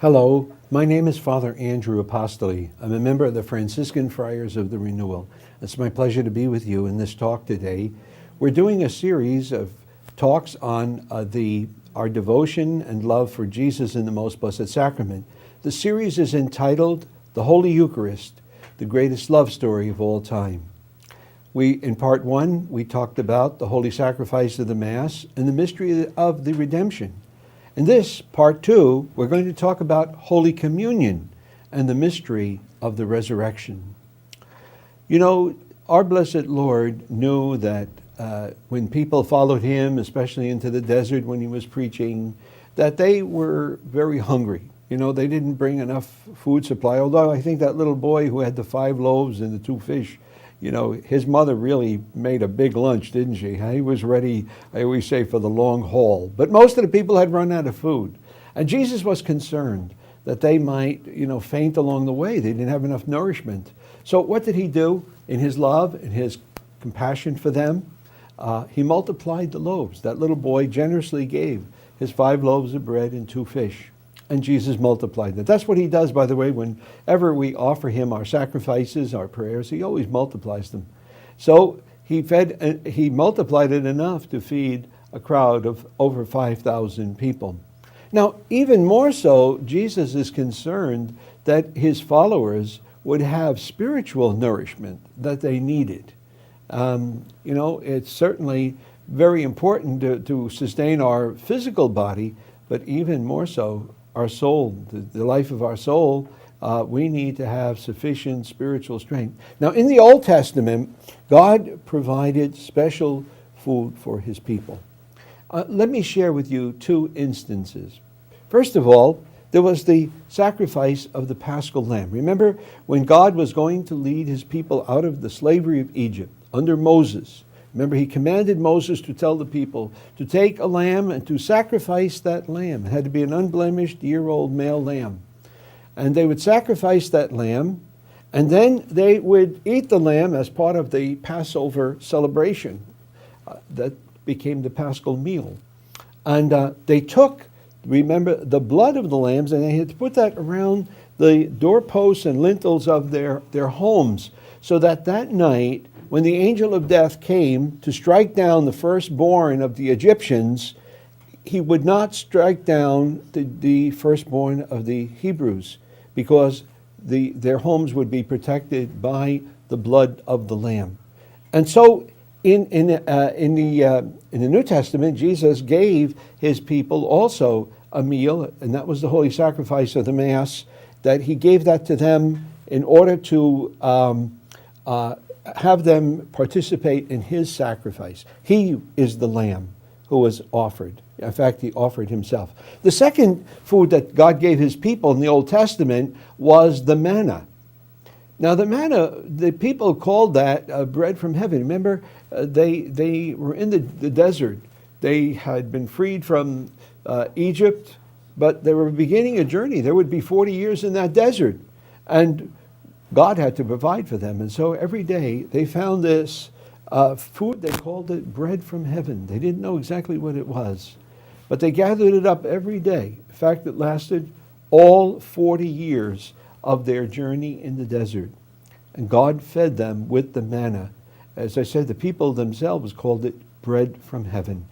Hello, my name is Father Andrew Apostoli. I'm a member of the Franciscan Friars of the Renewal. It's my pleasure to be with you in this talk today. We're doing a series of talks on our devotion and love for Jesus in the Most Blessed Sacrament. The series is entitled The Holy Eucharist, the Greatest Love Story of All Time. In part one, we talked about the Holy Sacrifice of the Mass and the mystery of the Redemption. In this, part two, we're going to talk about Holy Communion and the mystery of the resurrection. You know, our blessed Lord knew that when people followed him, especially into the desert when he was preaching, that they were very hungry. You know, they didn't bring enough food supply, although I think that little boy who had the 5 loaves and the 2 fish, you know, his mother really made a big lunch, didn't she? He was ready, I always say, for the long haul. But most of the people had run out of food. And Jesus was concerned that they might, faint along the way. They didn't have enough nourishment. So what did he do? In his love and his compassion for them, he multiplied the loaves. That little boy generously gave his 5 loaves of bread and 2 fish. And Jesus multiplied that. That's what he does, by the way, whenever we offer him our sacrifices, our prayers, he always multiplies them. So he multiplied it enough to feed a crowd of over 5,000 people. Now, even more so, Jesus is concerned that his followers would have spiritual nourishment that they needed. It's certainly very important to sustain our physical body, but even more so, our soul, the life of our soul, we need to have sufficient spiritual strength. Now, in the Old Testament, God provided special food for his people. Let me share with you 2 instances. First of all, there was the sacrifice of the Paschal Lamb. Remember when God was going to lead his people out of the slavery of Egypt under Moses? Remember, he commanded Moses to tell the people to take a lamb and to sacrifice that lamb. It had to be an unblemished year-old male lamb. And they would sacrifice that lamb, and then they would eat the lamb as part of the Passover celebration. That became the Paschal meal. And they took, remember, the blood of the lambs, and they had to put that around the doorposts and lintels of their homes, so that night, when the angel of death came to strike down the firstborn of the Egyptians, he would not strike down the firstborn of the Hebrews, because their homes would be protected by the blood of the Lamb. And so in the New Testament, Jesus gave his people also a meal, and that was the Holy Sacrifice of the Mass, that he gave that to them in order to have them participate in his sacrifice. He is the Lamb who was offered. In fact, he offered himself. The second food that God gave his people in the Old Testament was the manna. Now the manna, the people called that bread from heaven. Remember, they were in the desert. They had been freed from Egypt, but they were beginning a journey. There would be 40 years in that desert. And God had to provide for them. And so every day they found this food, they called it bread from heaven. They didn't know exactly what it was, but they gathered it up every day. In fact, it lasted all 40 years of their journey in the desert. And God fed them with the manna. As I said, the people themselves called it bread from heaven.